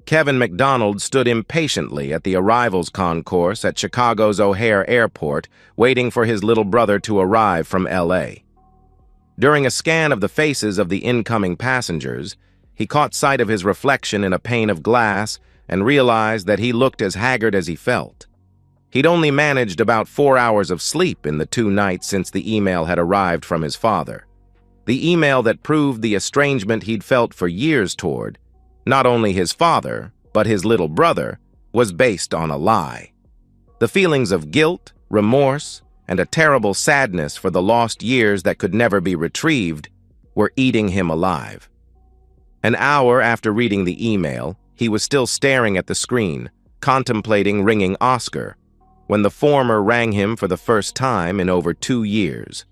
Kevin McDonald stood impatiently at the arrivals concourse at Chicago's O'Hare Airport, waiting for his little brother to arrive from L.A. During a scan of the faces of the incoming passengers, he caught sight of his reflection in a pane of glass and realized that he looked as haggard as he felt. He'd only managed about 4 hours of sleep in the 2 nights since the email had arrived from his father. The email that proved the estrangement he'd felt for years toward not only his father, but his little brother, was based on a lie. The feelings of guilt, remorse, and a terrible sadness for the lost years that could never be retrieved were eating him alive. An hour after reading the email, he was still staring at the screen, contemplating ringing Oscar, when the former rang him for the first time in over 2 years.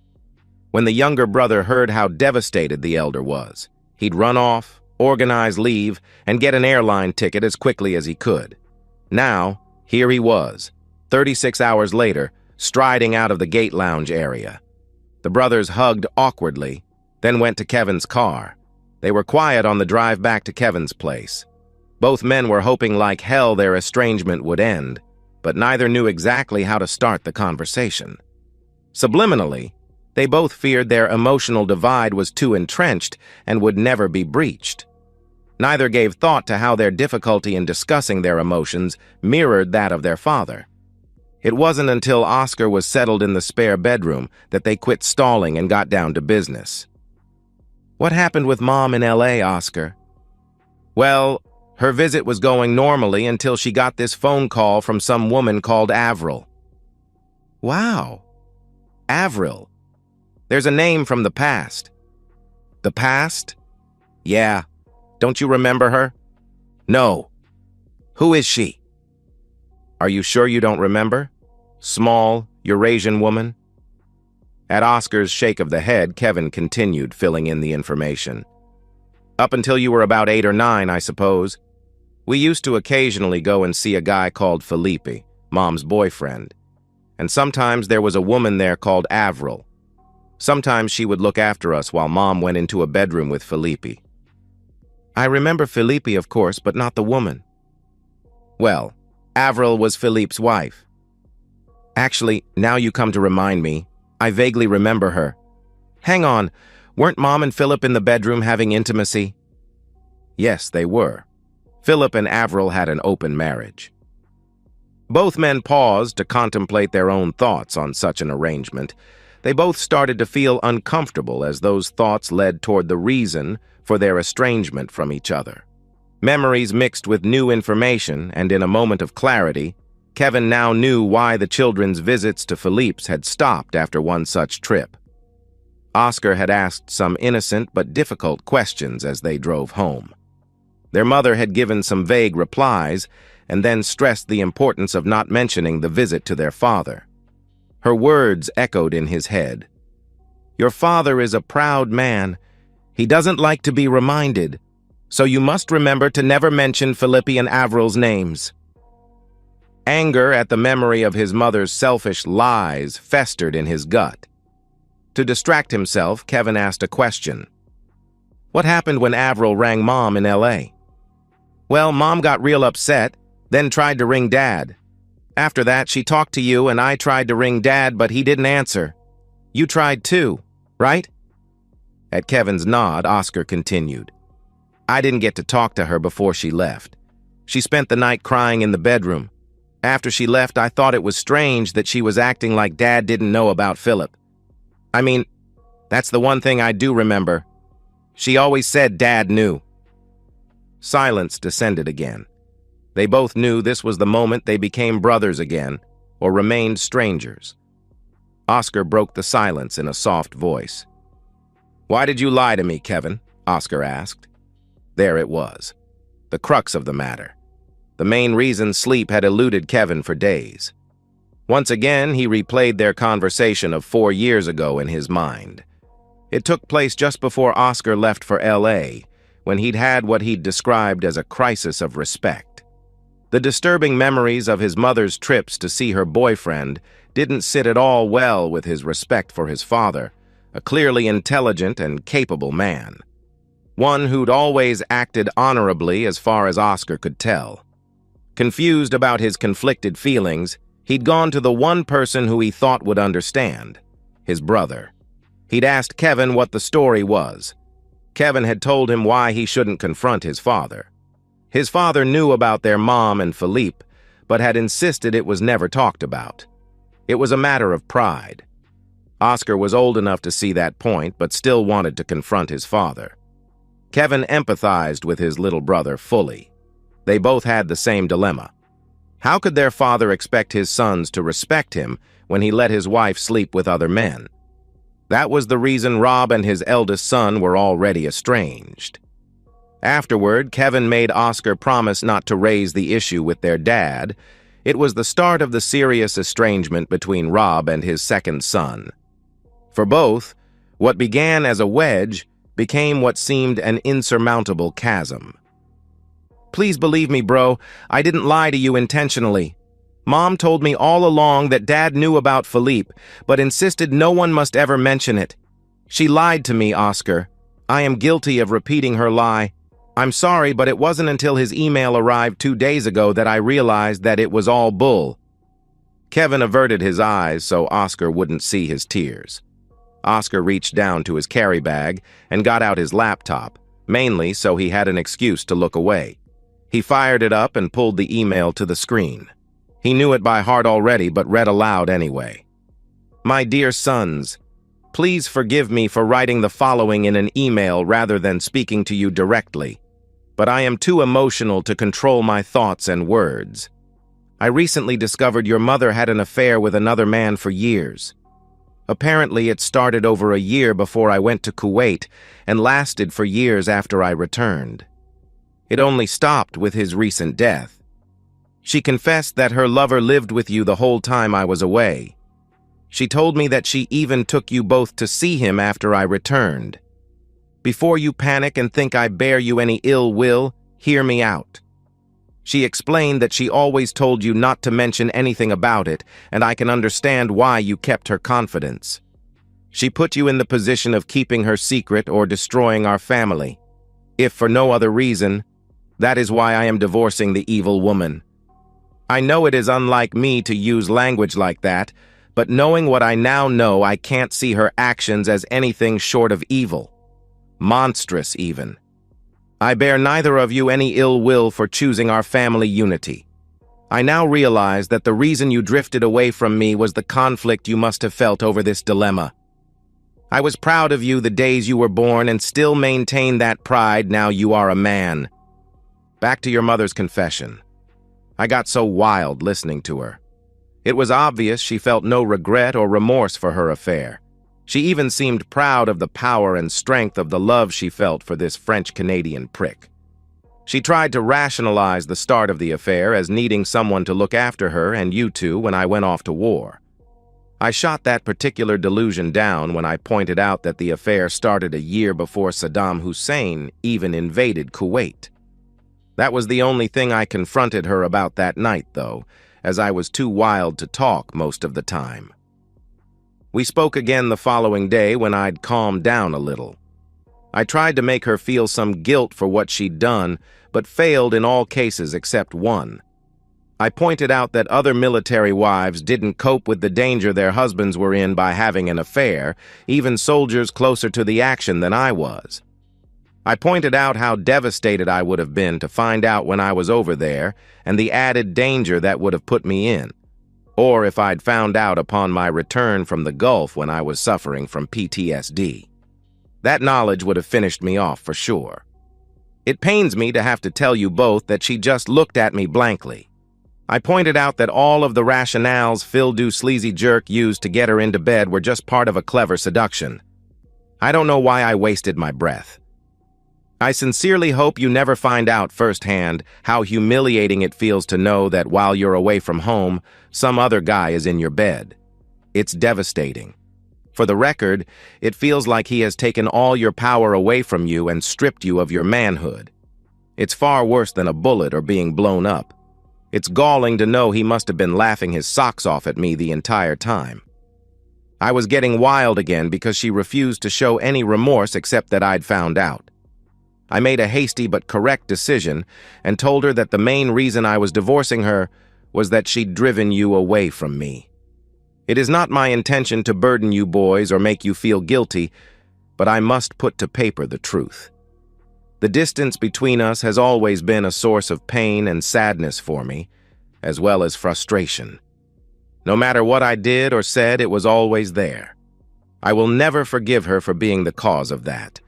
When the younger brother heard how devastated the elder was, he'd run off, organize leave, and get an airline ticket as quickly as he could. Now, here he was, 36 hours later, striding out of the gate lounge area. The brothers hugged awkwardly, then went to Kevin's car. They were quiet on the drive back to Kevin's place. Both men were hoping like hell their estrangement would end, but neither knew exactly how to start the conversation. Subliminally, they both feared their emotional divide was too entrenched and would never be breached. Neither gave thought to how their difficulty in discussing their emotions mirrored that of their father. It wasn't until Oscar was settled in the spare bedroom that they quit stalling and got down to business. "What happened with Mom in L.A., Oscar?" "Well, her visit was going normally until she got this phone call from some woman called Avril." "Wow. Avril. There's a name from the past." "The past?" "Yeah. Don't you remember her?" "No." "Who is she?" "Are you sure you don't remember? Small, Eurasian woman?" At Oscar's shake of the head, Kevin continued, filling in the information. "Up until you were about 8 or 9, I suppose. We used to occasionally go and see a guy called Felipe, Mom's boyfriend. And sometimes there was a woman there called Avril. Sometimes she would look after us while Mom went into a bedroom with Felipe." "I remember Felipe, of course, but not the woman." "Well, Avril was Philippe's wife." "Actually, now you come to remind me, I vaguely remember her. Hang on, weren't Mom and Philip in the bedroom having intimacy?" "Yes, they were. Philip and Avril had an open marriage." Both men paused to contemplate their own thoughts on such an arrangement. They both started to feel uncomfortable as those thoughts led toward the reason for their estrangement from each other. Memories mixed with new information, and in a moment of clarity, Kevin now knew why the children's visits to Philippe's had stopped after one such trip. Oscar had asked some innocent but difficult questions as they drove home. Their mother had given some vague replies and then stressed the importance of not mentioning the visit to their father. Her words echoed in his head. "Your father is a proud man. He doesn't like to be reminded, so you must remember to never mention Felipe and Avril's names." Anger at the memory of his mother's selfish lies festered in his gut. To distract himself, Kevin asked a question. "What happened when Avril rang Mom in L.A.? "Well, Mom got real upset, then tried to ring Dad. After that, she talked to you and I tried to ring Dad, but he didn't answer. You tried too, right?" At Kevin's nod, Oscar continued. "I didn't get to talk to her before she left. She spent the night crying in the bedroom. After she left, I thought it was strange that she was acting like Dad didn't know about Philip. I mean, that's the one thing I do remember. She always said Dad knew." Silence descended again. They both knew this was the moment they became brothers again, or remained strangers. Oscar broke the silence in a soft voice. "Why did you lie to me, Kevin?" Oscar asked. There it was, the crux of the matter. The main reason sleep had eluded Kevin for days. Once again, he replayed their conversation of 4 years ago in his mind. It took place just before Oscar left for L.A., when he'd had what he'd described as a crisis of respect. The disturbing memories of his mother's trips to see her boyfriend didn't sit at all well with his respect for his father, a clearly intelligent and capable man. one who'd always acted honorably as far as Oscar could tell. Confused about his conflicted feelings, he'd gone to the one person who he thought would understand, his brother. He'd asked Kevin what the story was. Kevin had told him why he shouldn't confront his father. His father knew about their mom and Philippe, but had insisted it was never talked about. It was a matter of pride. Oscar was old enough to see that point, but still wanted to confront his father. Kevin empathized with his little brother fully. They both had the same dilemma. How could their father expect his sons to respect him when he let his wife sleep with other men? That was the reason Rob and his eldest son were already estranged. Afterward, Kevin made Oscar promise not to raise the issue with their dad. It was the start of the serious estrangement between Rob and his second son. For both, what began as a wedge became what seemed an insurmountable chasm. "Please believe me, bro. I didn't lie to you intentionally. Mom told me all along that Dad knew about Philippe, but insisted no one must ever mention it. She lied to me, Oscar. I am guilty of repeating her lie. I'm sorry, but it wasn't until his email arrived 2 days ago that I realized that it was all bull." Kevin averted his eyes so Oscar wouldn't see his tears. Oscar reached down to his carry bag and got out his laptop, mainly so he had an excuse to look away. He fired it up and pulled the email to the screen. He knew it by heart already, but read aloud anyway. "My dear sons, please forgive me for writing the following in an email rather than speaking to you directly, but I am too emotional to control my thoughts and words. I recently discovered your mother had an affair with another man for years. Apparently, it started over a year before I went to Kuwait and lasted for years after I returned. It only stopped with his recent death. She confessed that her lover lived with you the whole time I was away. She told me that she even took you both to see him after I returned. Before you panic and think I bear you any ill will, hear me out. She explained that she always told you not to mention anything about it, and I can understand why you kept her confidence. She put you in the position of keeping her secret or destroying our family. If for no other reason, that is why I am divorcing the evil woman. I know it is unlike me to use language like that, but knowing what I now know, I can't see her actions as anything short of evil. Monstrous, even. I bear neither of you any ill will for choosing our family unity. I now realize that the reason you drifted away from me was the conflict you must have felt over this dilemma. I was proud of you the days you were born and still maintain that pride now you are a man." Back to your mother's confession. I got so wild listening to her. It was obvious she felt no regret or remorse for her affair. She even seemed proud of the power and strength of the love she felt for this French-Canadian prick. She tried to rationalize the start of the affair as needing someone to look after her and you two when I went off to war. I shot that particular delusion down when I pointed out that the affair started a year before Saddam Hussein even invaded Kuwait. That was the only thing I confronted her about that night, though, as I was too wild to talk most of the time. We spoke again the following day when I'd calmed down a little. I tried to make her feel some guilt for what she'd done, but failed in all cases except one. I pointed out that other military wives didn't cope with the danger their husbands were in by having an affair, even soldiers closer to the action than I was. I pointed out how devastated I would have been to find out when I was over there and the added danger that would have put me in. Or if I'd found out upon my return from the Gulf when I was suffering from PTSD. That knowledge would have finished me off for sure. It pains me to have to tell you both that she just looked at me blankly. I pointed out that all of the rationales Phil Du Sleazy Jerk used to get her into bed were just part of a clever seduction. I don't know why I wasted my breath. I sincerely hope you never find out firsthand how humiliating it feels to know that while you're away from home, some other guy is in your bed. It's devastating. For the record, it feels like he has taken all your power away from you and stripped you of your manhood. It's far worse than a bullet or being blown up. It's galling to know he must have been laughing his socks off at me the entire time. I was getting wild again because she refused to show any remorse except that I'd found out. I made a hasty but correct decision and told her that the main reason I was divorcing her was that she'd driven you away from me. It is not my intention to burden you boys or make you feel guilty, but I must put to paper the truth. The distance between us has always been a source of pain and sadness for me, as well as frustration. No matter what I did or said, it was always there. I will never forgive her for being the cause of that.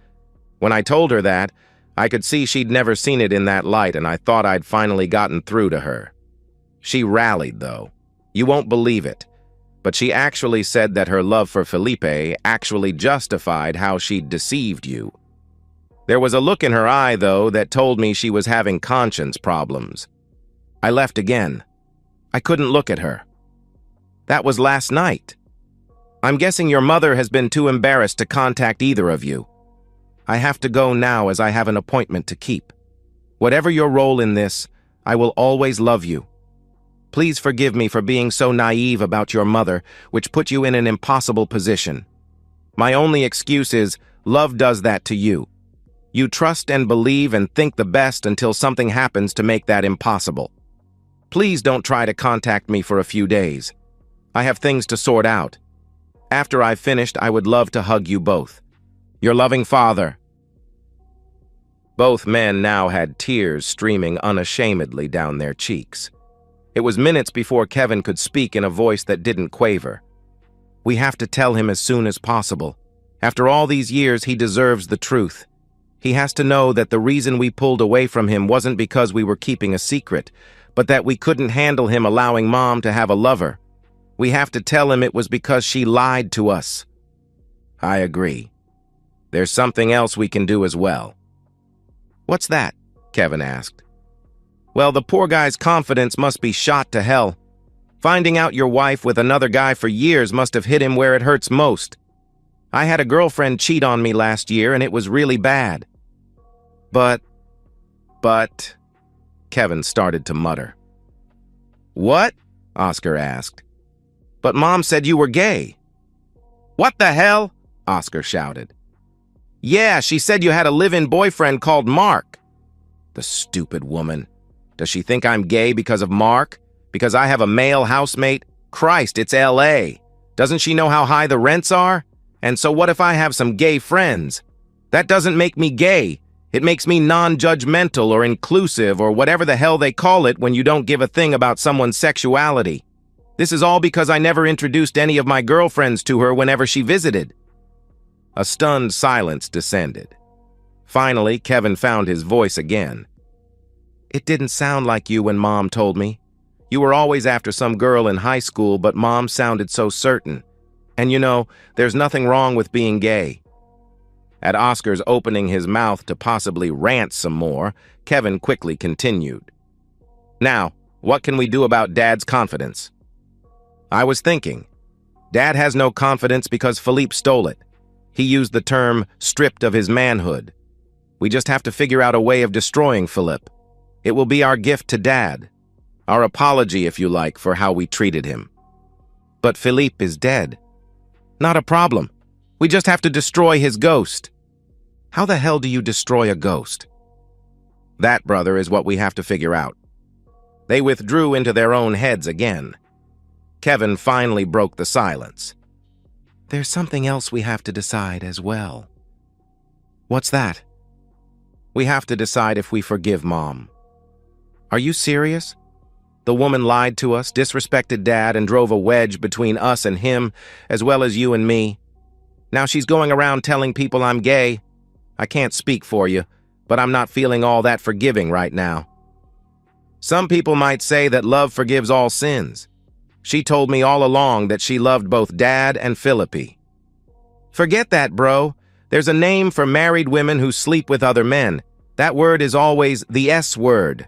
When I told her that, I could see she'd never seen it in that light, and I thought I'd finally gotten through to her. She rallied, though. You won't believe it, but she actually said that her love for Felipe actually justified how she'd deceived you. There was a look in her eye, though, that told me she was having conscience problems. I left again. I couldn't look at her. That was last night. I'm guessing your mother has been too embarrassed to contact either of you. I have to go now as I have an appointment to keep. Whatever your role in this, I will always love you. Please forgive me for being so naive about your mother, which put you in an impossible position. My only excuse is, love does that to you. You trust and believe and think the best until something happens to make that impossible. Please don't try to contact me for a few days. I have things to sort out. After I've finished, I would love to hug you both. Your loving father. Both men now had tears streaming unashamedly down their cheeks. It was minutes before Kevin could speak in a voice that didn't quaver. We have to tell him as soon as possible. After all these years, he deserves the truth. He has to know that the reason we pulled away from him wasn't because we were keeping a secret, but that we couldn't handle him allowing Mom to have a lover. We have to tell him it was because she lied to us. I agree. There's something else we can do as well. What's that? Kevin asked. Well, the poor guy's confidence must be shot to hell. Finding out your wife with another guy for years must have hit him where it hurts most. I had a girlfriend cheat on me last year, and it was really bad. But, Kevin started to mutter. What? Oscar asked. But Mom said you were gay. What the hell? Oscar shouted. Yeah, she said you had a live-in boyfriend called Mark. The stupid woman. Does she think I'm gay because of Mark? Because I have a male housemate? Christ, it's L.A. Doesn't she know how high the rents are? And so what if I have some gay friends? That doesn't make me gay. It makes me non-judgmental or inclusive or whatever the hell they call it when you don't give a thing about someone's sexuality. This is all because I never introduced any of my girlfriends to her whenever she visited. A stunned silence descended. Finally, Kevin found his voice again. It didn't sound like you when Mom told me. You were always after some girl in high school, but Mom sounded so certain. And you know, there's nothing wrong with being gay. At Oscar's opening his mouth to possibly rant some more, Kevin quickly continued. Now, what can we do about Dad's confidence? I was thinking. Dad has no confidence because Philippe stole it. He used the term stripped of his manhood. We just have to figure out a way of destroying Philippe. It will be our gift to Dad. Our apology, if you like, for how we treated him. But Philippe is dead. Not a problem. We just have to destroy his ghost. How the hell do you destroy a ghost? That, brother, is what we have to figure out. They withdrew into their own heads again. Kevin finally broke the silence. There's something else we have to decide as well. What's that? We have to decide if we forgive Mom. Are you serious? The woman lied to us, disrespected Dad, and drove a wedge between us and him, as well as you and me. Now she's going around telling people I'm gay. I can't speak for you, but I'm not feeling all that forgiving right now. Some people might say that love forgives all sins. She told me all along that she loved both Dad and Philippi. Forget that, bro. There's a name for married women who sleep with other men. That word is always the S word.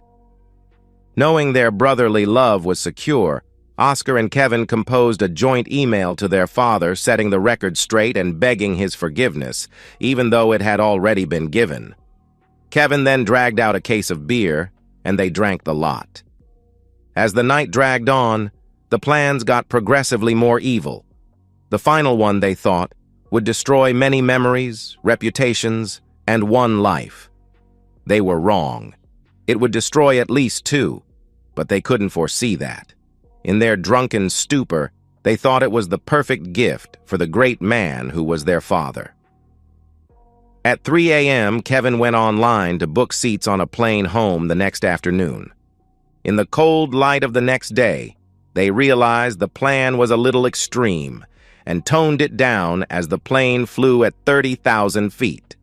Knowing their brotherly love was secure, Oscar and Kevin composed a joint email to their father setting the record straight and begging his forgiveness, even though it had already been given. Kevin then dragged out a case of beer, and they drank the lot. As the night dragged on, the plans got progressively more evil. The final one, they thought, would destroy many memories, reputations, and one life. They were wrong. It would destroy at least 2, but they couldn't foresee that. In their drunken stupor, they thought it was the perfect gift for the great man who was their father. At 3 a.m., Kevin went online to book seats on a plane home the next afternoon. In the cold light of the next day, they realized the plan was a little extreme and toned it down as the plane flew at 30,000 feet.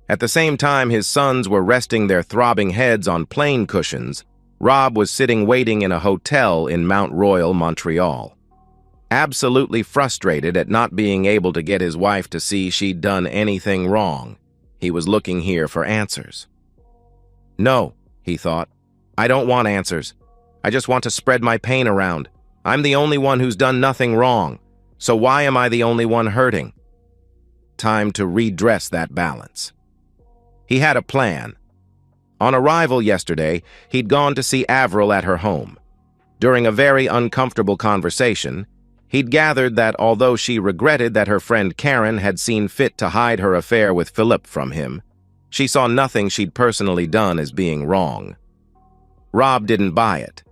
At the same time his sons were resting their throbbing heads on plane cushions, Rob was sitting waiting in a hotel in Mount Royal, Montreal. Absolutely frustrated at not being able to get his wife to see she'd done anything wrong, he was looking here for answers. No, he thought, I don't want answers. I just want to spread my pain around. I'm the only one who's done nothing wrong, so why am I the only one hurting? Time to redress that balance. He had a plan. On arrival yesterday, he'd gone to see Avril at her home. During a very uncomfortable conversation, he'd gathered that although she regretted that her friend Karen had seen fit to hide her affair with Philip from him, she saw nothing she'd personally done as being wrong. Rob didn't buy it.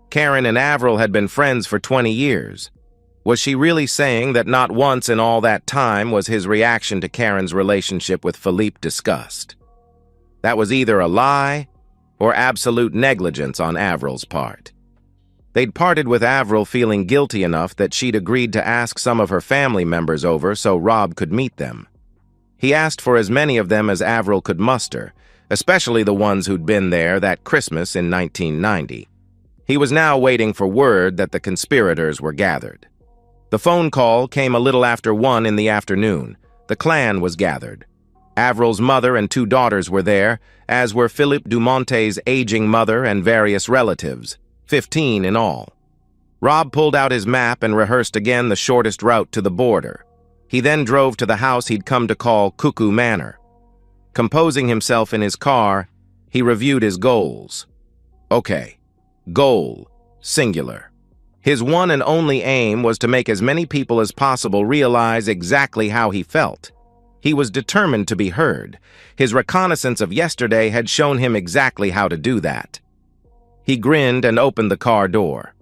Karen and Avril had been friends for 20 years. Was she really saying that not once in all that time was his reaction to Karen's relationship with Philippe discussed? That was either a lie or absolute negligence on Avril's part. They'd parted with Avril feeling guilty enough that she'd agreed to ask some of her family members over so Rob could meet them. He asked for as many of them as Avril could muster, especially the ones who'd been there that Christmas in 1990. He was now waiting for word that the conspirators were gathered. The phone call came a little after 1 in the afternoon. The clan was gathered. Avril's mother and 2 daughters were there, as were Philippe Dumonte's aging mother and various relatives, 15 in all. Rob pulled out his map and rehearsed again the shortest route to the border. He then drove to the house he'd come to call Cuckoo Manor. Composing himself in his car, he reviewed his goals. Okay, goal, singular. His one and only aim was to make as many people as possible realize exactly how he felt. He was determined to be heard. His reconnaissance of yesterday had shown him exactly how to do that. He grinned and opened the car door.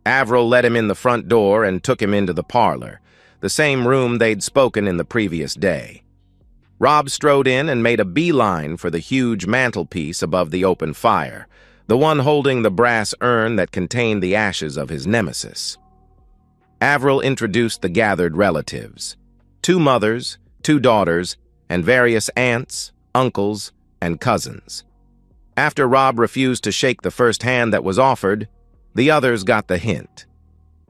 Avril let him in the front door and took him into the parlor, the same room they'd spoken in the previous day. Rob strode in and made a beeline for the huge mantelpiece above the open fire, the one holding the brass urn that contained the ashes of his nemesis. Avril introduced the gathered relatives, 2 mothers, 2 daughters, and various aunts, uncles, and cousins. After Rob refused to shake the first hand that was offered, the others got the hint.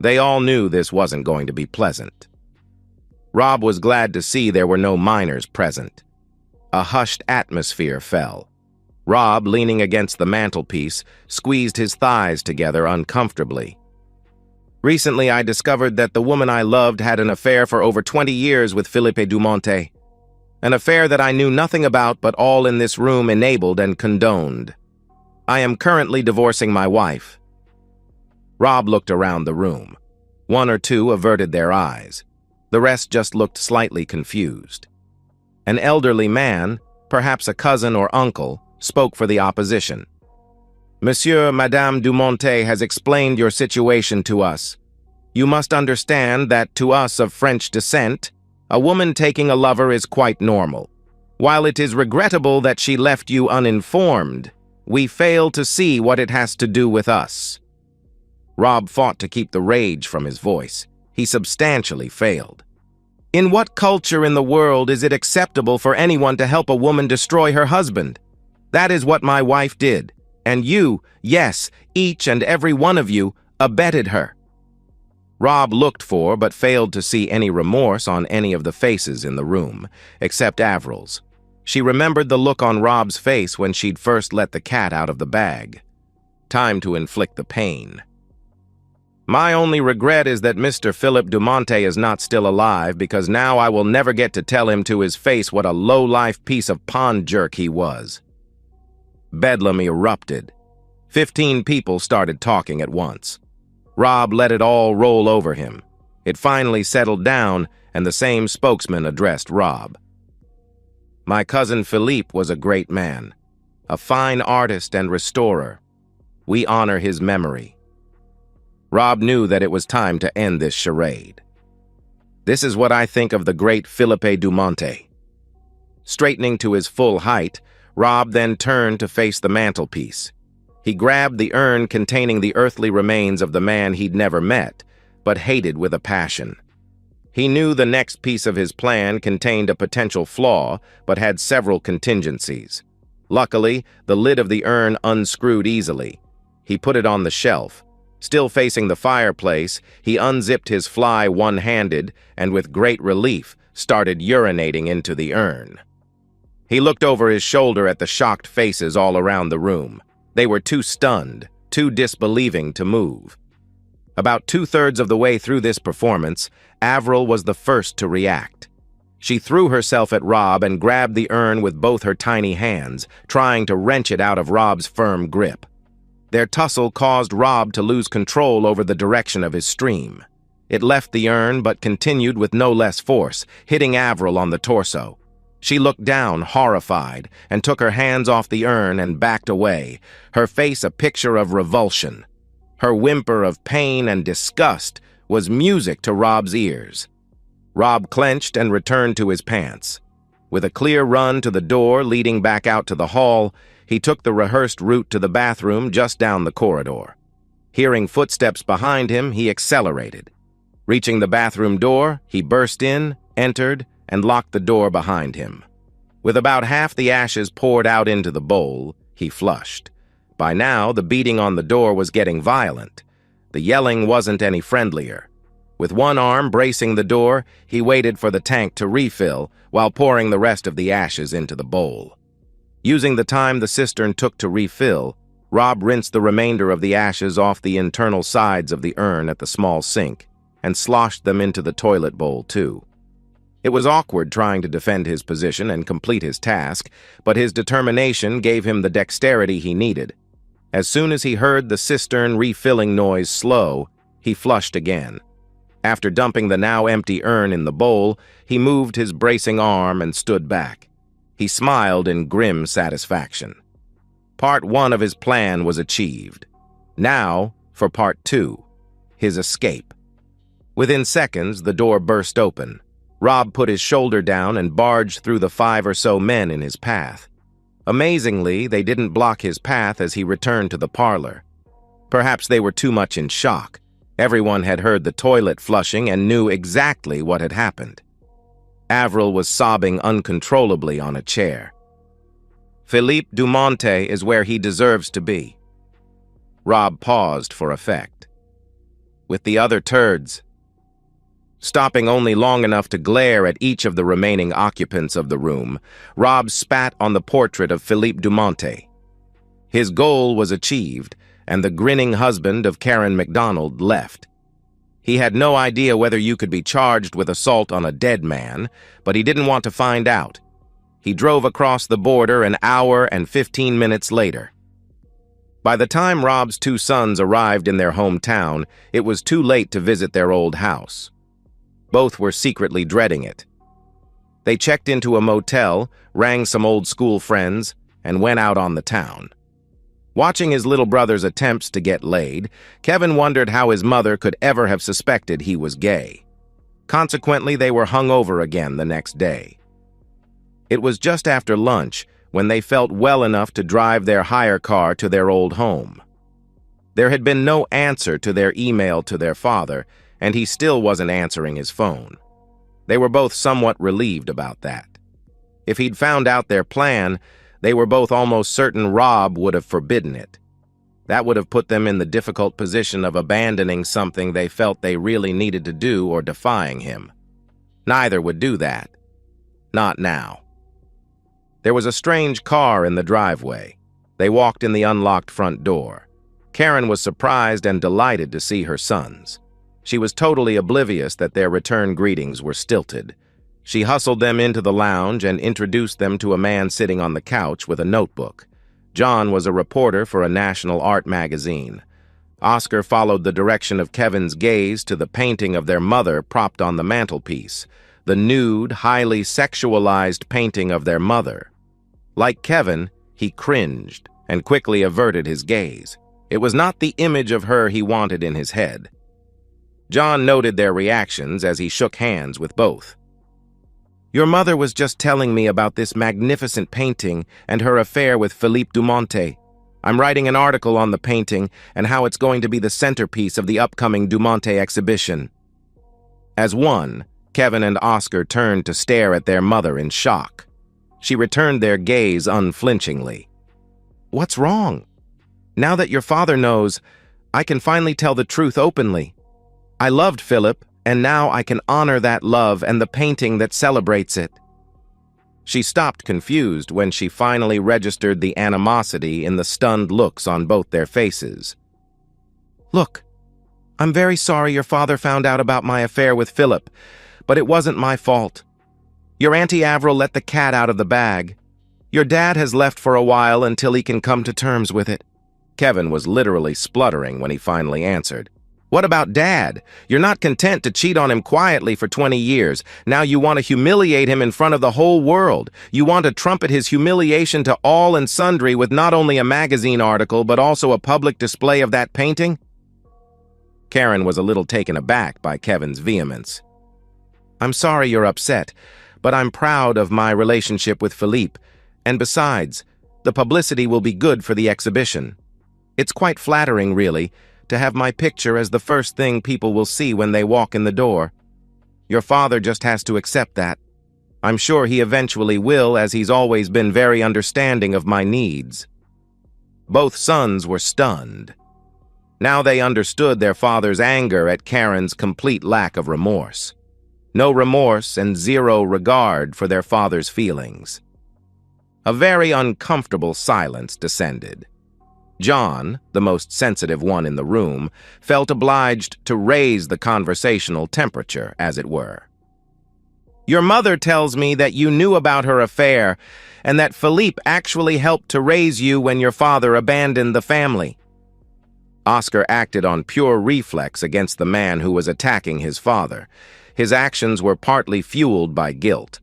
They all knew this wasn't going to be pleasant. Rob was glad to see there were no minors present. A hushed atmosphere fell. Rob, leaning against the mantelpiece, squeezed his thighs together uncomfortably. Recently, I discovered that the woman I loved had an affair for over 20 years with Philippe Dumonte. An affair that I knew nothing about but all in this room enabled and condoned. I am currently divorcing my wife. Rob looked around the room. 1 or 2 averted their eyes. The rest just looked slightly confused. An elderly man, perhaps a cousin or uncle, spoke for the opposition. Monsieur, Madame Dumonte has explained your situation to us. You must understand that to us of French descent, a woman taking a lover is quite normal. While it is regrettable that she left you uninformed, we fail to see what it has to do with us. Rob fought to keep the rage from his voice. He substantially failed. In what culture in the world is it acceptable for anyone to help a woman destroy her husband? That is what my wife did. And you, yes, each and every one of you, abetted her. Rob looked for but failed to see any remorse on any of the faces in the room, except Avril's. She remembered the look on Rob's face when she'd first let the cat out of the bag. Time to inflict the pain. My only regret is that Mr. Philippe Dumonte is not still alive, because now I will never get to tell him to his face what a low-life piece of pond jerk he was. Bedlam erupted. 15 people started talking at once. Rob let it all roll over him. It finally settled down, and the same spokesman addressed Rob. My cousin Philippe was a great man. a fine artist and restorer. We honor his memory." Rob knew that it was time to end this charade. "This is what I think of the great Philippe Dumonte." Straightening to his full height, Rob then turned to face the mantelpiece. He grabbed the urn containing the earthly remains of the man he'd never met, but hated with a passion. He knew the next piece of his plan contained a potential flaw, but had several contingencies. Luckily, the lid of the urn unscrewed easily. He put it on the shelf. Still facing the fireplace, he unzipped his fly one-handed and with great relief started urinating into the urn. He looked over his shoulder at the shocked faces all around the room. They were too stunned, too disbelieving to move. About 2/3 of the way through this performance, Avril was the first to react. She threw herself at Rob and grabbed the urn with both her tiny hands, trying to wrench it out of Rob's firm grip. Their tussle caused Rob to lose control over the direction of his stream. It left the urn but continued with no less force, hitting Avril on the torso. She looked down, horrified, and took her hands off the urn and backed away, her face a picture of revulsion. Her whimper of pain and disgust was music to Rob's ears. Rob clenched and returned to his pants. With a clear run to the door leading back out to the hall, he took the rehearsed route to the bathroom just down the corridor. Hearing footsteps behind him, he accelerated. Reaching the bathroom door, he burst in, entered, and locked the door behind him. With about half the ashes poured out into the bowl, he flushed. By now, the beating on the door was getting violent. The yelling wasn't any friendlier. With one arm bracing the door, he waited for the tank to refill while pouring the rest of the ashes into the bowl. Using the time the cistern took to refill, Rob rinsed the remainder of the ashes off the internal sides of the urn at the small sink and sloshed them into the toilet bowl too. It was awkward trying to defend his position and complete his task, but his determination gave him the dexterity he needed. As soon as he heard the cistern refilling noise slow, he flushed again. After dumping the now empty urn in the bowl, he moved his bracing arm and stood back. He smiled in grim satisfaction. Part 1 of his plan was achieved. Now for Part 2, his escape. Within seconds, the door burst open. Rob put his shoulder down and barged through the 5 or so men in his path. Amazingly, they didn't block his path as he returned to the parlor. Perhaps they were too much in shock. Everyone had heard the toilet flushing and knew exactly what had happened. Avril was sobbing uncontrollably on a chair. "Philippe Dumonte is where he deserves to be." Rob paused for effect. "With the other turds." Stopping only long enough to glare at each of the remaining occupants of the room, Rob spat on the portrait of Philippe Dumonte. His goal was achieved, and the grinning husband of Karen McDonald left. He had no idea whether you could be charged with assault on a dead man, but he didn't want to find out. He drove across the border an hour and 15 minutes later. By the time Rob's 2 sons arrived in their hometown, it was too late to visit their old house. Both were secretly dreading it. They checked into a motel, rang some old school friends, and went out on the town. Watching his little brother's attempts to get laid, Kevin wondered how his mother could ever have suspected he was gay. Consequently, they were hung over again the next day. It was just after lunch when they felt well enough to drive their hire car to their old home. There had been no answer to their email to their father, and he still wasn't answering his phone. They were both somewhat relieved about that. If he'd found out their plan, they were both almost certain Rob would have forbidden it. That would have put them in the difficult position of abandoning something they felt they really needed to do or defying him. Neither would do that. Not now. There was a strange car in the driveway. They walked in the unlocked front door. Karen was surprised and delighted to see her sons. She was totally oblivious that their return greetings were stilted. She hustled them into the lounge and introduced them to a man sitting on the couch with a notebook. John was a reporter for a national art magazine. Oscar followed the direction of Kevin's gaze to the painting of their mother propped on the mantelpiece, the nude, highly sexualized painting of their mother. Like Kevin, He cringed and quickly averted his gaze. It was not the image of her he wanted in his head. John noted their reactions as he shook hands with both. "Your mother was just telling me about this magnificent painting and her affair with Philippe Dumonte. I'm writing an article on the painting and how it's going to be the centerpiece of the upcoming Dumonte exhibition." As one, Kevin and Oscar turned to stare at their mother in shock. She returned their gaze unflinchingly. "What's wrong? Now that your father knows, I can finally tell the truth openly. I loved Philip, and now I can honor that love and the painting that celebrates it." She stopped confused when she finally registered the animosity in the stunned looks on both their faces. "Look, I'm very sorry your father found out about my affair with Philip, but it wasn't my fault. Your Auntie Avril let the cat out of the bag. Your dad has left for a while until he can come to terms with it." Kevin was literally spluttering when he finally answered. "What about Dad? You're not content to cheat on him quietly for 20 years. Now you want to humiliate him in front of the whole world. You want to trumpet his humiliation to all and sundry with not only a magazine article but also a public display of that painting?" Karen was a little taken aback by Kevin's vehemence. "I'm sorry you're upset, but I'm proud of my relationship with Philippe, and besides, the publicity will be good for the exhibition. It's quite flattering, really, to have my picture as the first thing people will see when they walk in the door. Your father just has to accept that. I'm sure he eventually will, as he's always been very understanding of my needs." Both sons were stunned. Now they understood their father's anger at Karen's complete lack of remorse. No remorse and zero regard for their father's feelings. A very uncomfortable silence descended. John, the most sensitive one in the room, felt obliged to raise the conversational temperature, as it were. "Your mother tells me that you knew about her affair and that Philippe actually helped to raise you when your father abandoned the family." Oscar acted on pure reflex against the man who was attacking his father. His actions were partly fueled by guilt.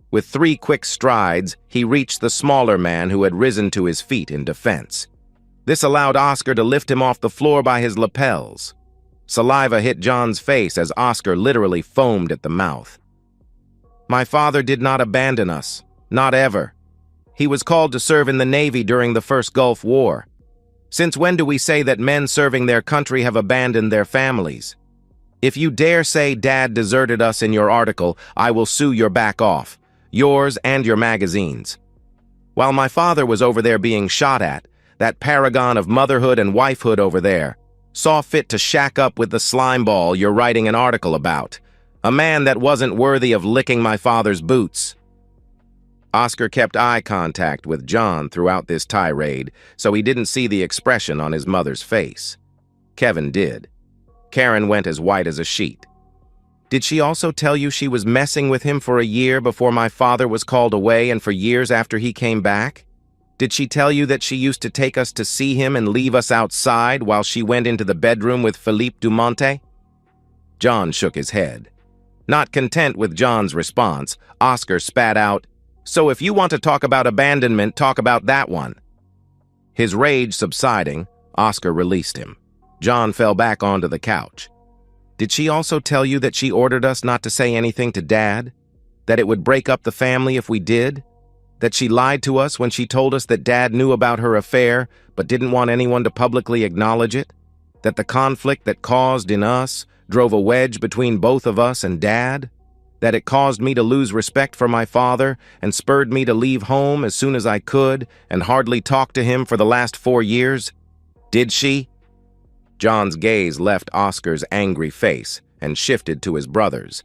With 3 quick strides, he reached the smaller man who had risen to his feet in defense. This allowed Oscar to lift him off the floor by his lapels. Saliva hit John's face as Oscar literally foamed at the mouth. "My father did not abandon us, not ever. He was called to serve in the Navy during the First Gulf War. Since when do we say that men serving their country have abandoned their families? If you dare say Dad deserted us in your article, I will sue your back off, yours and your magazine's. While my father was over there being shot at, that paragon of motherhood and wifehood over there saw fit to shack up with the slimeball you're writing an article about, a man that wasn't worthy of licking my father's boots." Oscar kept eye contact with John throughout this tirade, so he didn't see the expression on his mother's face. Kevin did. Karen went as white as a sheet. "Did she also tell you she was messing with him for a year before my father was called away and for years after he came back? Did she tell you that she used to take us to see him and leave us outside while she went into the bedroom with Philippe Dumonte?" John shook his head. Not content with John's response, Oscar spat out, "So if you want to talk about abandonment, talk about that one." His rage subsiding, Oscar released him. John fell back onto the couch. "Did she also tell you that she ordered us not to say anything to Dad? That it would break up the family if we did? That she lied to us when she told us that Dad knew about her affair but didn't want anyone to publicly acknowledge it? That the conflict that caused in us drove a wedge between both of us and Dad? That it caused me to lose respect for my father and spurred me to leave home as soon as I could and hardly talk to him for the last 4 years? Did she?" John's gaze left Oscar's angry face and shifted to his brother's.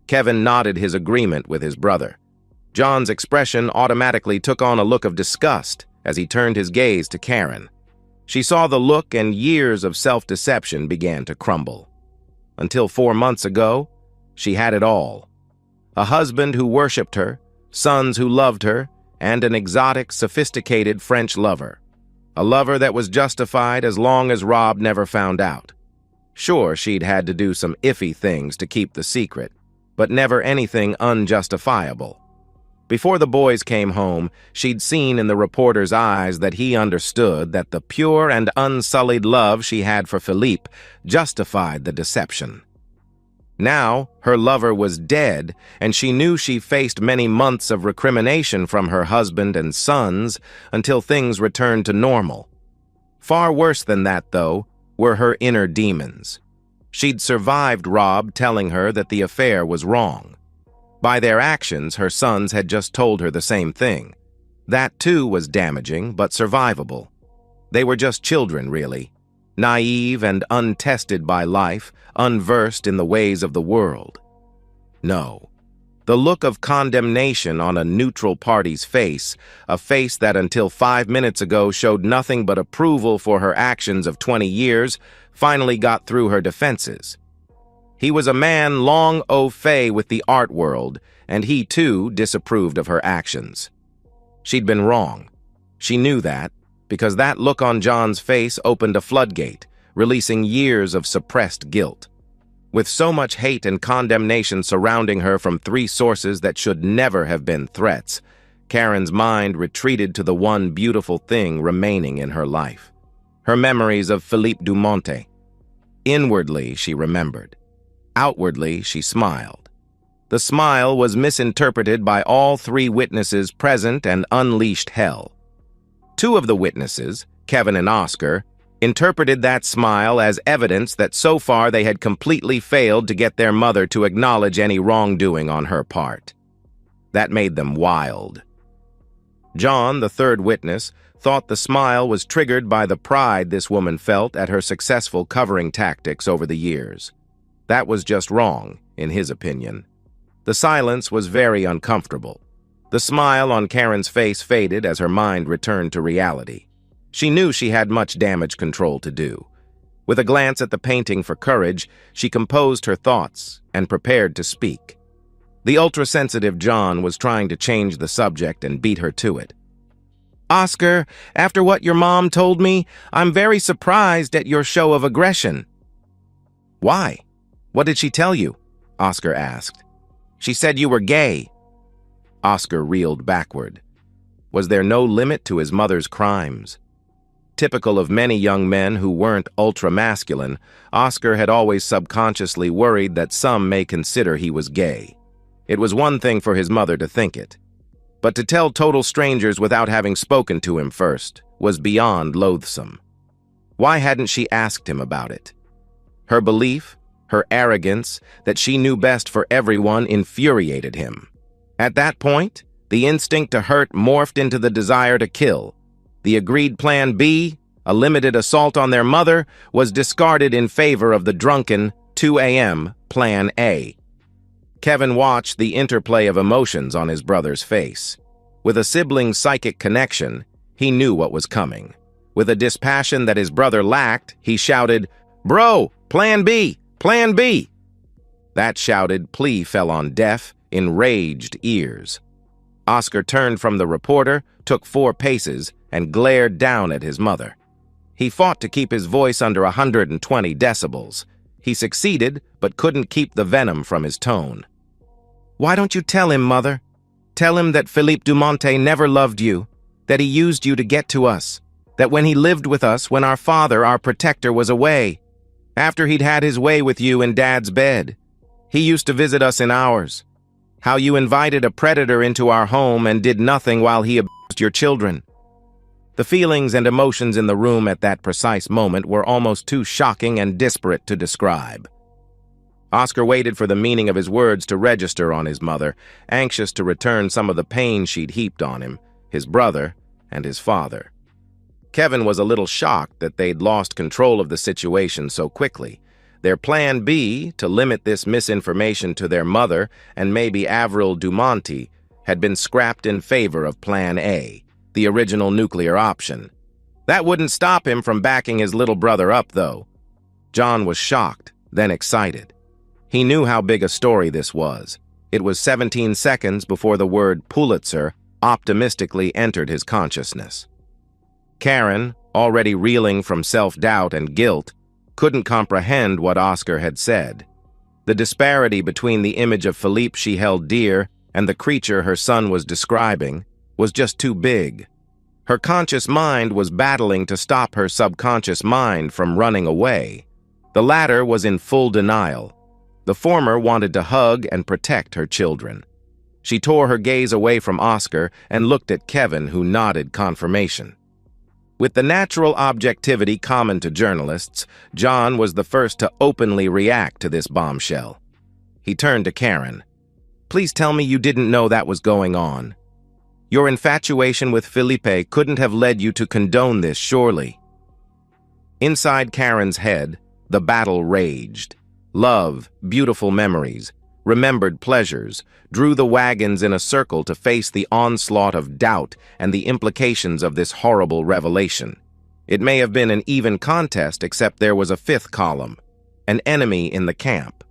Kevin nodded his agreement with his brother. John's expression automatically took on a look of disgust as he turned his gaze to Karen. She saw the look and years of self-deception began to crumble. Until 4 months ago, she had it all. A husband who worshipped her, sons who loved her, and an exotic, sophisticated French lover. A lover that was justified as long as Rob never found out. Sure, she'd had to do some iffy things to keep the secret, but never anything unjustifiable. Before the boys came home, she'd seen in the reporter's eyes that he understood that the pure and unsullied love she had for Philippe justified the deception. Now, her lover was dead, and she knew she faced many months of recrimination from her husband and sons until things returned to normal. Far worse than that, though, were her inner demons. She'd survived Rob telling her that the affair was wrong. By their actions, her sons had just told her the same thing. That, too, was damaging, but survivable. They were just children, really. Naive and untested by life, unversed in the ways of the world. No. The look of condemnation on a neutral party's face, a face that until 5 minutes ago showed nothing but approval for her actions of 20 years, finally got through her defenses. He was a man long au fait with the art world, and he, too, disapproved of her actions. She'd been wrong. She knew that, because that look on John's face opened a floodgate, releasing years of suppressed guilt. With so much hate and condemnation surrounding her from 3 sources that should never have been threats, Karen's mind retreated to the one beautiful thing remaining in her life: her memories of Philippe Dumonte. Inwardly, she remembered. Outwardly, she smiled. The smile was misinterpreted by all 3 witnesses present and unleashed hell. 2 of the witnesses, Kevin and Oscar, interpreted that smile as evidence that so far they had completely failed to get their mother to acknowledge any wrongdoing on her part. That made them wild. John, the 3rd witness, thought the smile was triggered by the pride this woman felt at her successful covering tactics over the years. That was just wrong, in his opinion. The silence was very uncomfortable. The smile on Karen's face faded as her mind returned to reality. She knew she had much damage control to do. With a glance at the painting for courage, she composed her thoughts and prepared to speak. The ultra-sensitive John was trying to change the subject and beat her to it. "Oscar, after what your mom told me, I'm very surprised at your show of aggression." "Why? What did she tell you?" Oscar asked. "She said you were gay." Oscar reeled backward. Was there no limit to his mother's crimes? Typical of many young men who weren't ultra-masculine, Oscar had always subconsciously worried that some may consider he was gay. It was one thing for his mother to think it, but to tell total strangers without having spoken to him first was beyond loathsome. Why hadn't she asked him about it? Her belief, her arrogance, that she knew best for everyone infuriated him. At that point, the instinct to hurt morphed into the desire to kill. The agreed Plan B, a limited assault on their mother, was discarded in favor of the drunken 2 a.m. Plan A. Kevin watched the interplay of emotions on his brother's face. With a sibling's psychic connection, he knew what was coming. With a dispassion that his brother lacked, he shouted, "Bro, Plan B! Plan B!" That shouted plea fell on deaf, enraged ears. Oscar turned from the reporter, took 4 paces, and glared down at his mother. He fought to keep his voice under 120 decibels. He succeeded, but couldn't keep the venom from his tone. "Why don't you tell him, Mother? Tell him that Philippe Dumonte never loved you, that he used you to get to us, that when he lived with us, when our father, our protector, was away, after he'd had his way with you in Dad's bed, he used to visit us in ours. How you invited a predator into our home and did nothing while he abused your children." The feelings and emotions in the room at that precise moment were almost too shocking and disparate to describe. Oscar waited for the meaning of his words to register on his mother, anxious to return some of the pain she'd heaped on him, his brother, and his father. Kevin was a little shocked that they'd lost control of the situation so quickly. Their Plan B, to limit this misinformation to their mother and maybe Avril Dumonte, had been scrapped in favor of Plan A, the original nuclear option. That wouldn't stop him from backing his little brother up, though. John was shocked, then excited. He knew how big a story this was. It was 17 seconds before the word Pulitzer optimistically entered his consciousness. Karen, already reeling from self-doubt and guilt, couldn't comprehend what Oscar had said. The disparity between the image of Philippe she held dear and the creature her son was describing was just too big. Her conscious mind was battling to stop her subconscious mind from running away. The latter was in full denial. The former wanted to hug and protect her children. She tore her gaze away from Oscar and looked at Kevin, who nodded confirmation. With the natural objectivity common to journalists, John was the first to openly react to this bombshell. He turned to Karen. "Please tell me you didn't know that was going on. Your infatuation with Felipe couldn't have led you to condone this, surely." Inside Karen's head, the battle raged. Love, beautiful memories, remembered pleasures, drew the wagons in a circle to face the onslaught of doubt and the implications of this horrible revelation. It may have been an even contest, except there was a fifth column, an enemy in the camp.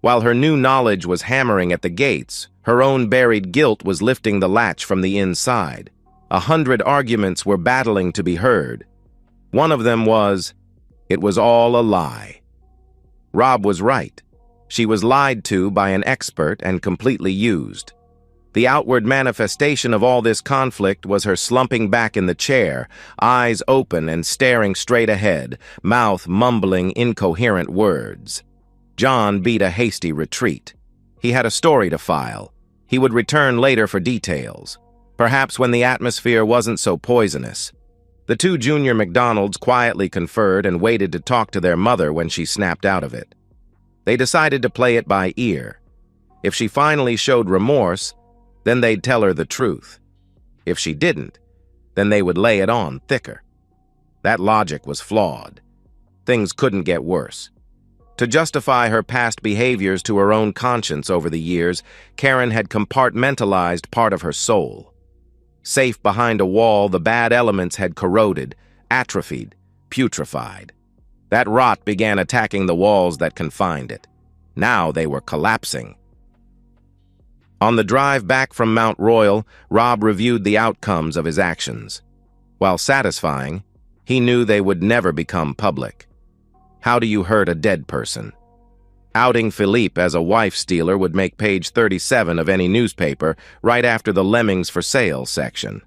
While her new knowledge was hammering at the gates, her own buried guilt was lifting the latch from the inside. 100 arguments were battling to be heard. One of them was, it was all a lie. Rob was right. She was lied to by an expert and completely used. The outward manifestation of all this conflict was her slumping back in the chair, eyes open and staring straight ahead, mouth mumbling incoherent words. John beat a hasty retreat. He had a story to file. He would return later for details, perhaps when the atmosphere wasn't so poisonous. The two junior McDonalds quietly conferred and waited to talk to their mother when she snapped out of it. They decided to play it by ear. If she finally showed remorse, then they'd tell her the truth. If she didn't, then they would lay it on thicker. That logic was flawed. Things couldn't get worse. To justify her past behaviors to her own conscience over the years, Karen had compartmentalized part of her soul. Safe behind a wall, the bad elements had corroded, atrophied, putrefied. That rot began attacking the walls that confined it. Now they were collapsing. On the drive back from Mount Royal, Rob reviewed the outcomes of his actions. While satisfying, he knew they would never become public. How do you hurt a dead person? Outing Philippe as a wife stealer would make page 37 of any newspaper right after the Lemmings for Sale section.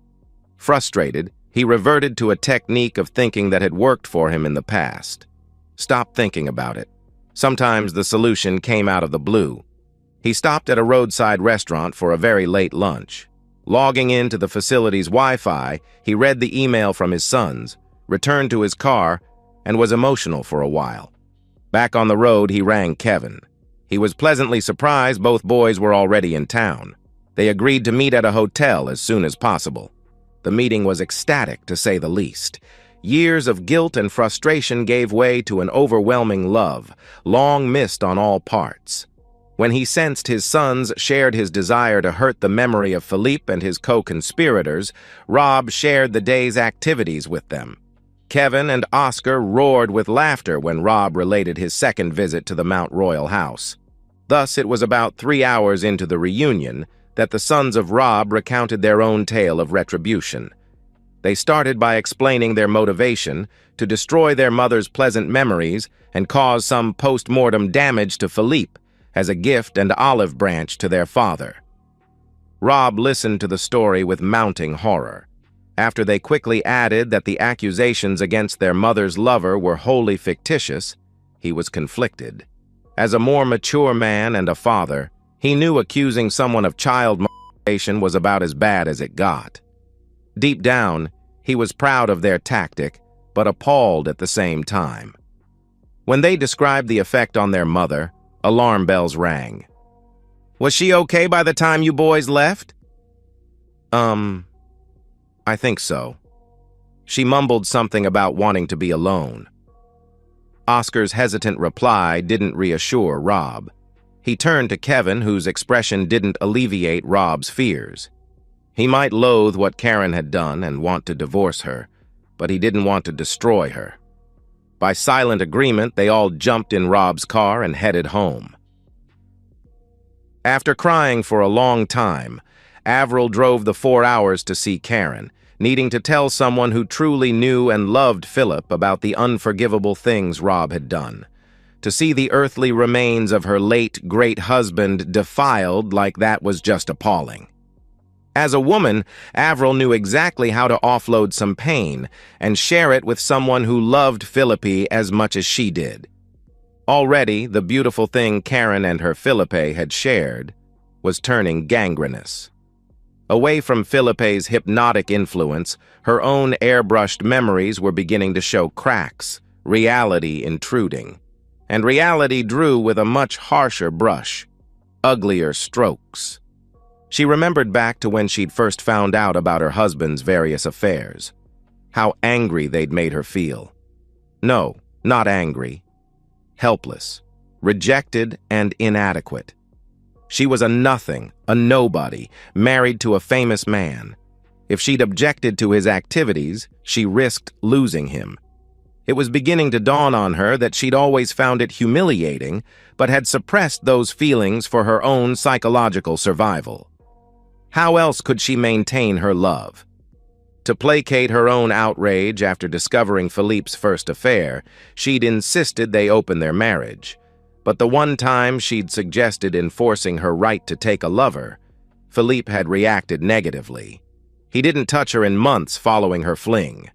Frustrated, he reverted to a technique of thinking that had worked for him in the past. Stop thinking about it. Sometimes the solution came out of the blue. He stopped at a roadside restaurant for a very late lunch. Logging into the facility's Wi-Fi, he read the email from his sons, returned to his car, and was emotional for a while. Back on the road, he rang Kevin. He was pleasantly surprised both boys were already in town. They agreed to meet at a hotel as soon as possible. The meeting was ecstatic, to say the least. Years of guilt and frustration gave way to an overwhelming love, long missed on all parts. When he sensed his sons shared his desire to hurt the memory of Philippe and his co-conspirators, Rob shared the day's activities with them. Kevin and Oscar roared with laughter when Rob related his second visit to the Mount Royal house. Thus, it was about 3 hours into the reunion that the sons of Rob recounted their own tale of retribution. They started by explaining their motivation to destroy their mother's pleasant memories and cause some post-mortem damage to Philippe as a gift and olive branch to their father. Rob listened to the story with mounting horror. After they quickly added that the accusations against their mother's lover were wholly fictitious, he was conflicted. As a more mature man and a father, he knew accusing someone of child molestation was about as bad as it got. Deep down, he was proud of their tactic, but appalled at the same time. When they described the effect on their mother, alarm bells rang. "Was she okay by the time you boys left?" I think so. She mumbled something about wanting to be alone. Oscar's hesitant reply didn't reassure Rob. He turned to Kevin, whose expression didn't alleviate Rob's fears. He might loathe what Karen had done and want to divorce her, but he didn't want to destroy her. By silent agreement, they all jumped in Rob's car and headed home. After crying for a long time, Avril drove the 4 hours to see Karen, needing to tell someone who truly knew and loved Philip about the unforgivable things Rob had done. To see the earthly remains of her late great husband defiled like that was just appalling. As a woman, Avril knew exactly how to offload some pain and share it with someone who loved Philippi as much as she did. Already, the beautiful thing Karen and her Philippe had shared was turning gangrenous. Away from Philippe's hypnotic influence, her own airbrushed memories were beginning to show cracks, reality intruding. And reality drew with a much harsher brush, uglier strokes. She remembered back to when she'd first found out about her husband's various affairs. How angry they'd made her feel. No, not angry. Helpless, rejected, and inadequate. She was a nothing, a nobody, married to a famous man. If she'd objected to his activities, she risked losing him. It was beginning to dawn on her that she'd always found it humiliating, but had suppressed those feelings for her own psychological survival. How else could she maintain her love? To placate her own outrage after discovering Philippe's first affair, she'd insisted they open their marriage. But the one time she'd suggested enforcing her right to take a lover, Philippe had reacted negatively. He didn't touch her in months following her fling.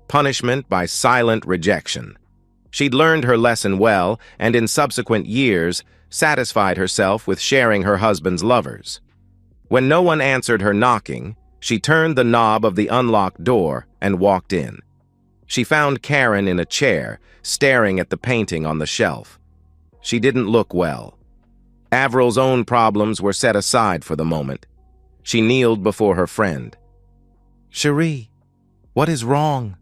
Punishment by silent rejection. She'd learned her lesson well, and in subsequent years, satisfied herself with sharing her husband's lovers. When no one answered her knocking, she turned the knob of the unlocked door and walked in. She found Karen in a chair, staring at the painting on the shelf. She didn't look well. Avril's own problems were set aside for the moment. She kneeled before her friend. "Cherie, what is wrong?"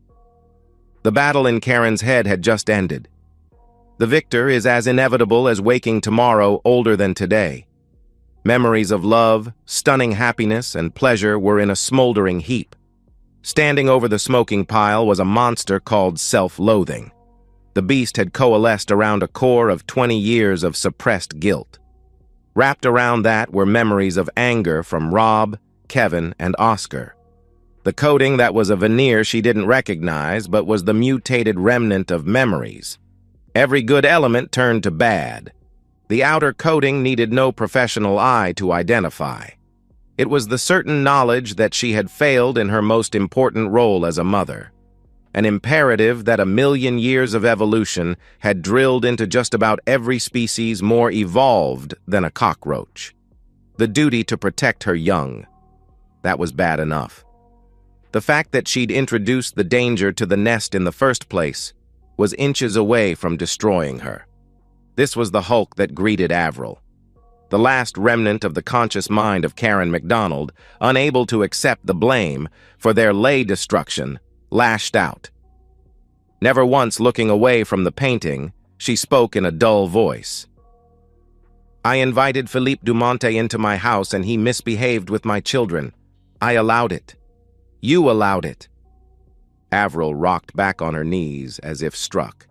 The battle in Karen's head had just ended. The victor is as inevitable as waking tomorrow older than today. Memories of love, stunning happiness, and pleasure were in a smoldering heap. Standing over the smoking pile was a monster called self-loathing. The beast had coalesced around a core of 20 years of suppressed guilt. Wrapped around that were memories of anger from Rob, Kevin, and Oscar. The coating that was a veneer she didn't recognize, but was the mutated remnant of memories. Every good element turned to bad. The outer coating needed no professional eye to identify. It was the certain knowledge that she had failed in her most important role as a mother. An imperative that a million years of evolution had drilled into just about every species more evolved than a cockroach. The duty to protect her young. That was bad enough. The fact that she'd introduced the danger to the nest in the first place was inches away from destroying her. This was the Hulk that greeted Avril. The last remnant of the conscious mind of Karen MacDonald, unable to accept the blame for their lay destruction, lashed out. Never once looking away from the painting, she spoke in a dull voice. "I invited Philippe Dumonte into my house and he misbehaved with my children. I allowed it. You allowed it." Avril rocked back on her knees as if struck.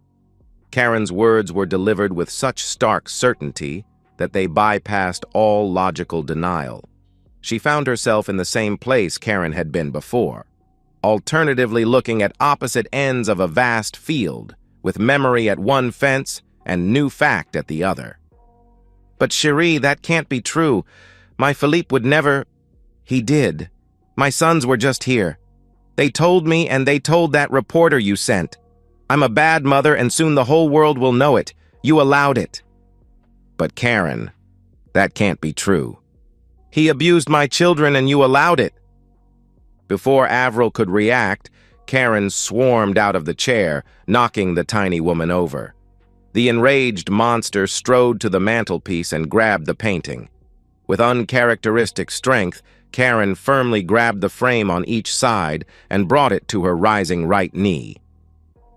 Karen's words were delivered with such stark certainty that they bypassed all logical denial. She found herself in the same place Karen had been before, alternatively looking at opposite ends of a vast field, with memory at one fence and new fact at the other. "But Cherie, that can't be true. My Philippe would never—" "He did. My sons were just here. They told me and they told that reporter you sent. I'm a bad mother and soon the whole world will know it. You allowed it." "But Karen, that can't be true." "He abused my children and you allowed it." Before Avril could react, Karen swarmed out of the chair, knocking the tiny woman over. The enraged monster strode to the mantelpiece and grabbed the painting. With uncharacteristic strength, Karen firmly grabbed the frame on each side and brought it to her rising right knee.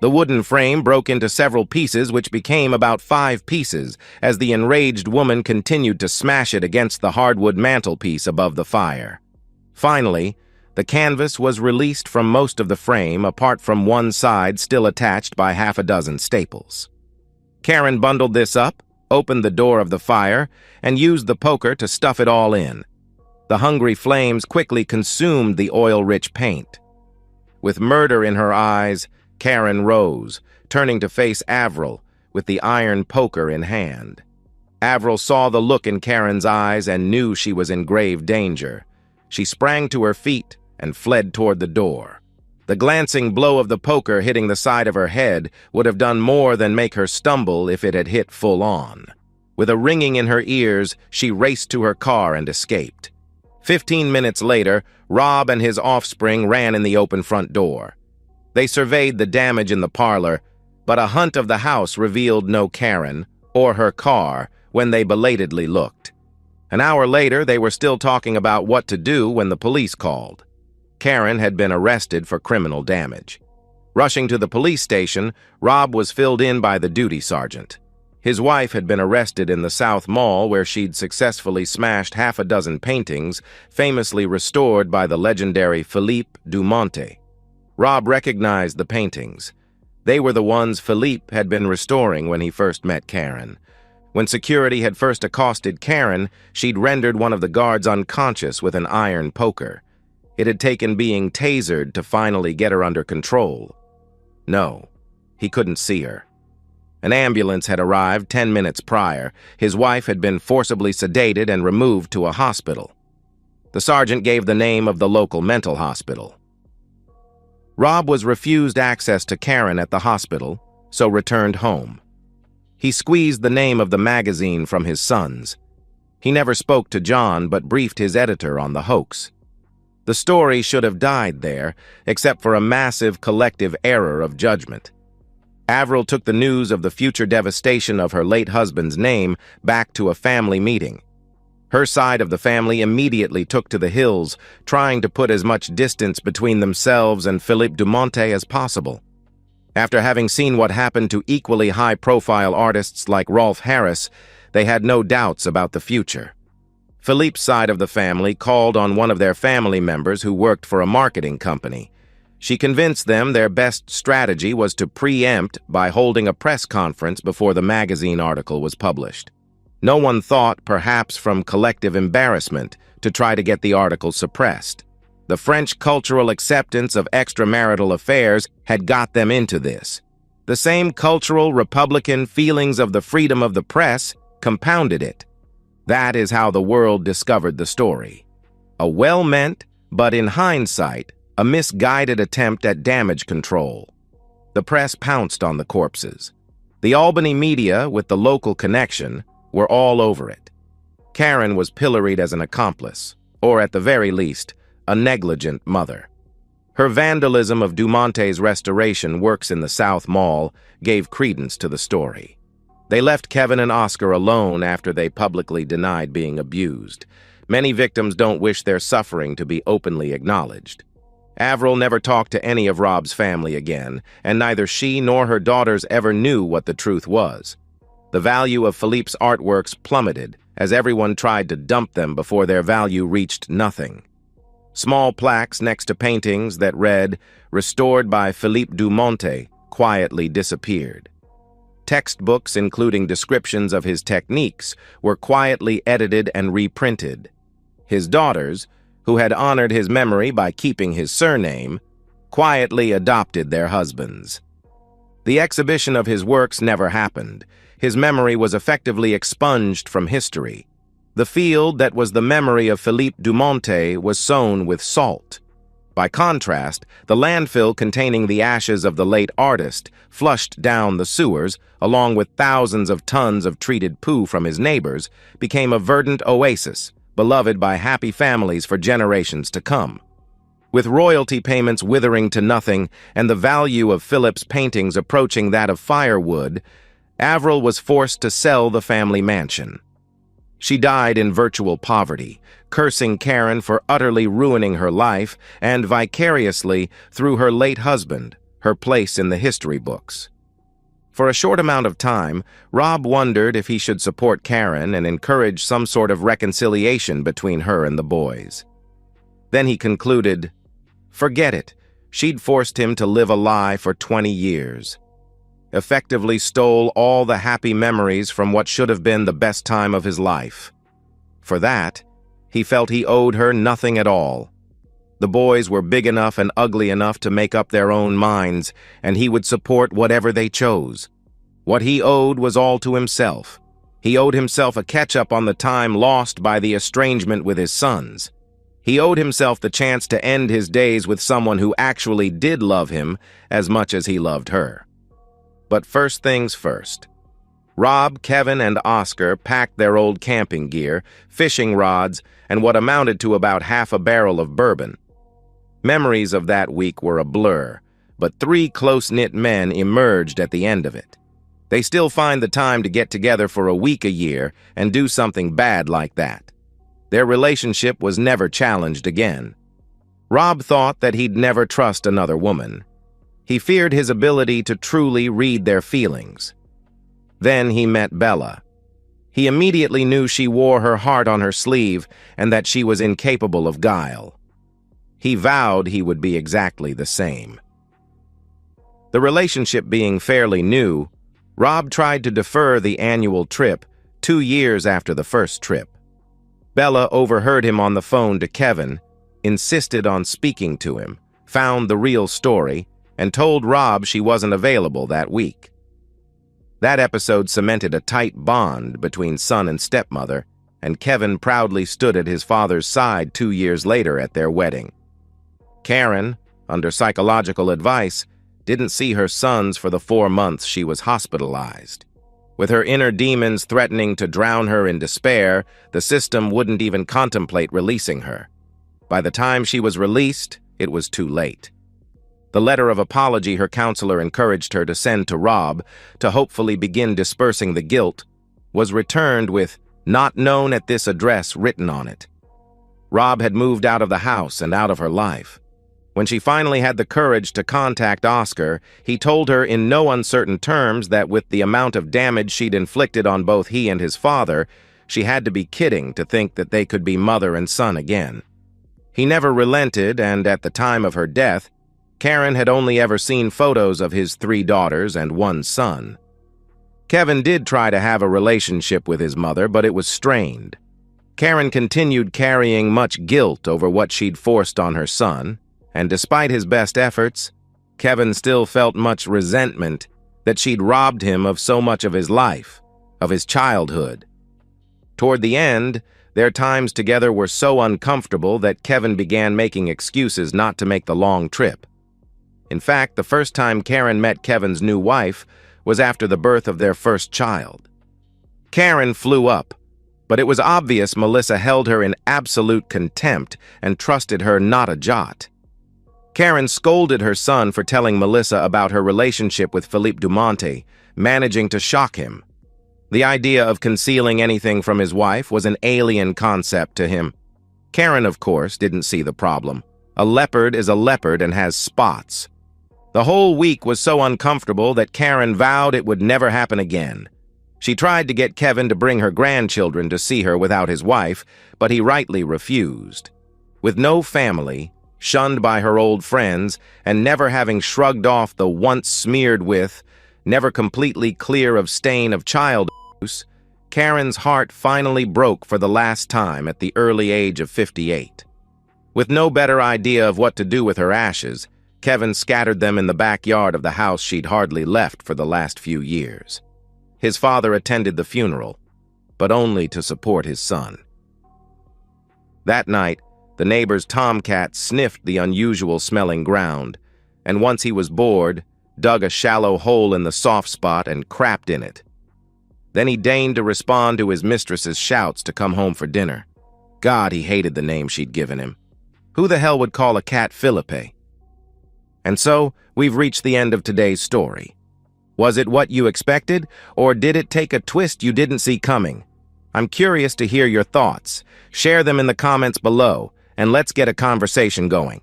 The wooden frame broke into several pieces, which became about 5 pieces, as the enraged woman continued to smash it against the hardwood mantelpiece above the fire. Finally, the canvas was released from most of the frame, apart from one side still attached by half a dozen staples. Karen bundled this up, opened the door of the fire, and used the poker to stuff it all in. The hungry flames quickly consumed the oil-rich paint. With murder in her eyes, Karen rose, turning to face Avril, with the iron poker in hand. Avril saw the look in Karen's eyes and knew she was in grave danger. She sprang to her feet and fled toward the door. The glancing blow of the poker hitting the side of her head would have done more than make her stumble if it had hit full on. With a ringing in her ears, she raced to her car and escaped. 15 minutes later, Rob and his offspring ran in the open front door. They surveyed the damage in the parlor, but a hunt of the house revealed no Karen or her car when they belatedly looked. An hour later, they were still talking about what to do when the police called. Karen had been arrested for criminal damage. Rushing to the police station, Rob was filled in by the duty sergeant. His wife had been arrested in the South Mall where she'd successfully smashed half a dozen paintings famously restored by the legendary Philippe Dumontet. Rob recognized the paintings. They were the ones Philippe had been restoring when he first met Karen. When security had first accosted Karen, she'd rendered one of the guards unconscious with an iron poker. It had taken being tasered to finally get her under control. No, he couldn't see her. An ambulance had arrived 10 minutes prior. His wife had been forcibly sedated and removed to a hospital. The sergeant gave the name of the local mental hospital. Rob was refused access to Karen at the hospital, so returned home. He squeezed the name of the magazine from his sons. He never spoke to John but briefed his editor on the hoax. The story should have died there, except for a massive collective error of judgment. Avril took the news of the future devastation of her late husband's name back to a family meeting. Her side of the family immediately took to the hills, trying to put as much distance between themselves and Philippe Dumontet as possible. After having seen what happened to equally high-profile artists like Rolf Harris, they had no doubts about the future. Philippe's side of the family called on one of their family members who worked for a marketing company. She convinced them their best strategy was to preempt by holding a press conference before the magazine article was published. No one thought, perhaps from collective embarrassment, to try to get the article suppressed. The French cultural acceptance of extramarital affairs had got them into this. The same cultural Republican feelings of the freedom of the press compounded it. That is how the world discovered the story. A well-meant, but in hindsight, a misguided attempt at damage control. The press pounced on the corpses. The Albany media, with the local connection, were all over it. Karen was pilloried as an accomplice, or at the very least, a negligent mother. Her vandalism of Dumontet's restoration works in the South Mall gave credence to the story. They left Kevin and Oscar alone after they publicly denied being abused. Many victims don't wish their suffering to be openly acknowledged. Avril never talked to any of Rob's family again, and neither she nor her daughters ever knew what the truth was. The value of Philippe's artworks plummeted as everyone tried to dump them before their value reached nothing. Small plaques next to paintings that read, "Restored by Philippe Dumontet," quietly disappeared. Textbooks including descriptions of his techniques were quietly edited and reprinted. His daughters, who had honored his memory by keeping his surname, quietly adopted their husbands. The exhibition of his works never happened. His memory was effectively expunged from history. The field that was the memory of Philippe Dumontet was sown with salt. By contrast, the landfill containing the ashes of the late artist, flushed down the sewers, along with thousands of tons of treated poo from his neighbors, became a verdant oasis, beloved by happy families for generations to come. With royalty payments withering to nothing and the value of Philippe's paintings approaching that of firewood, Avril was forced to sell the family mansion. She died in virtual poverty, cursing Karen for utterly ruining her life and vicariously, through her late husband, her place in the history books. For a short amount of time, Rob wondered if he should support Karen and encourage some sort of reconciliation between her and the boys. Then he concluded, forget it, she'd forced him to live a lie for 20 years. Effectively stole all the happy memories from what should have been the best time of his life. For that, he felt he owed her nothing at all. The boys were big enough and ugly enough to make up their own minds, and he would support whatever they chose. What he owed was all to himself. He owed himself a catch-up on the time lost by the estrangement with his sons. He owed himself the chance to end his days with someone who actually did love him as much as he loved her. But first things first. Rob, Kevin, and Oscar packed their old camping gear, fishing rods, and what amounted to about half a barrel of bourbon. Memories of that week were a blur, but three close-knit men emerged at the end of it. They still find the time to get together for a week a year and do something bad like that. Their relationship was never challenged again. Rob thought that he'd never trust another woman. He feared his ability to truly read their feelings. Then he met Bella. He immediately knew she wore her heart on her sleeve and that she was incapable of guile. He vowed he would be exactly the same. The relationship being fairly new, Rob tried to defer the annual trip 2 years after the first trip. Bella overheard him on the phone to Kevin, insisted on speaking to him, found the real story, and told Rob she wasn't available that week. That episode cemented a tight bond between son and stepmother, and Kevin proudly stood at his father's side 2 years later at their wedding. Karen, under psychological advice, didn't see her sons for the 4 months she was hospitalized. With her inner demons threatening to drown her in despair, the system wouldn't even contemplate releasing her. By the time she was released, it was too late. The letter of apology her counselor encouraged her to send to Rob to hopefully begin dispersing the guilt was returned with "not known at this address" written on it. Rob had moved out of the house and out of her life. When she finally had the courage to contact Oscar, he told her in no uncertain terms that with the amount of damage she'd inflicted on both he and his father, she had to be kidding to think that they could be mother and son again. He never relented, and at the time of her death, Karen had only ever seen photos of his 3 daughters and 1 son. Kevin did try to have a relationship with his mother, but it was strained. Karen continued carrying much guilt over what she'd forced on her son, and despite his best efforts, Kevin still felt much resentment that she'd robbed him of so much of his life, of his childhood. Toward the end, their times together were so uncomfortable that Kevin began making excuses not to make the long trip. In fact, the first time Karen met Kevin's new wife was after the birth of their first child. Karen flew up, but it was obvious Melissa held her in absolute contempt and trusted her not a jot. Karen scolded her son for telling Melissa about her relationship with Philippe Dumonte, managing to shock him. The idea of concealing anything from his wife was an alien concept to him. Karen, of course, didn't see the problem. A leopard is a leopard and has spots. The whole week was so uncomfortable that Karen vowed it would never happen again. She tried to get Kevin to bring her grandchildren to see her without his wife, but he rightly refused. With no family, shunned by her old friends, and never having shrugged off the once smeared with, never completely clear of stain of child abuse, Karen's heart finally broke for the last time at the early age of 58. With no better idea of what to do with her ashes, Kevin scattered them in the backyard of the house she'd hardly left for the last few years. His father attended the funeral, but only to support his son. That night, the neighbor's tomcat sniffed the unusual-smelling ground, and once he was bored, dug a shallow hole in the soft spot and crapped in it. Then he deigned to respond to his mistress's shouts to come home for dinner. God, he hated the name she'd given him. Who the hell would call a cat Philippe? And so, we've reached the end of today's story. Was it what you expected, or did it take a twist you didn't see coming? I'm curious to hear your thoughts. Share them in the comments below, and let's get a conversation going.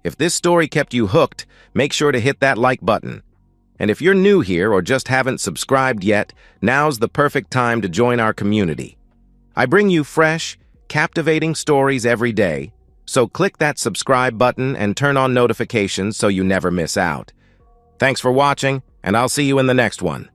If this story kept you hooked, make sure to hit that like button. And if you're new here or just haven't subscribed yet, now's the perfect time to join our community. I bring you fresh, captivating stories every day, so click that subscribe button and turn on notifications so you never miss out. Thanks for watching, and I'll see you in the next one.